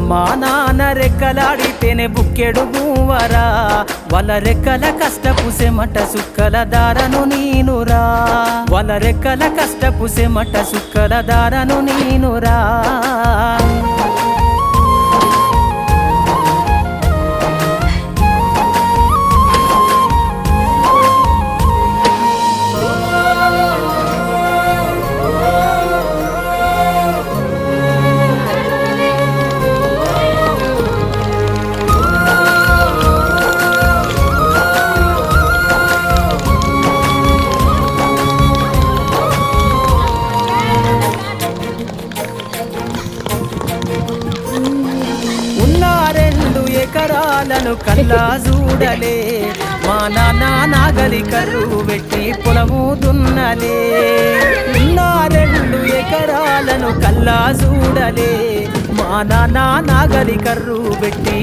అమ్మా నాన్న రెక్కలాడితేనే బుక్కెడు బూవరా వాళ్ళ రెక్కల కష్టపు సెమట సుక్కల దారను నీనురా వాళ్ళ రెక్కల కష్టపు సెమట సుక్కల దారను నీనురా ఎకరాలను కల్లా చూడలే మా నాన్న నాగలి కర్రు పెట్టి పొలము దున్నలే ఉన్న 2 ఎకరాలను కల్లా చూడలే మా నాన్న నాగలి కర్రు పెట్టి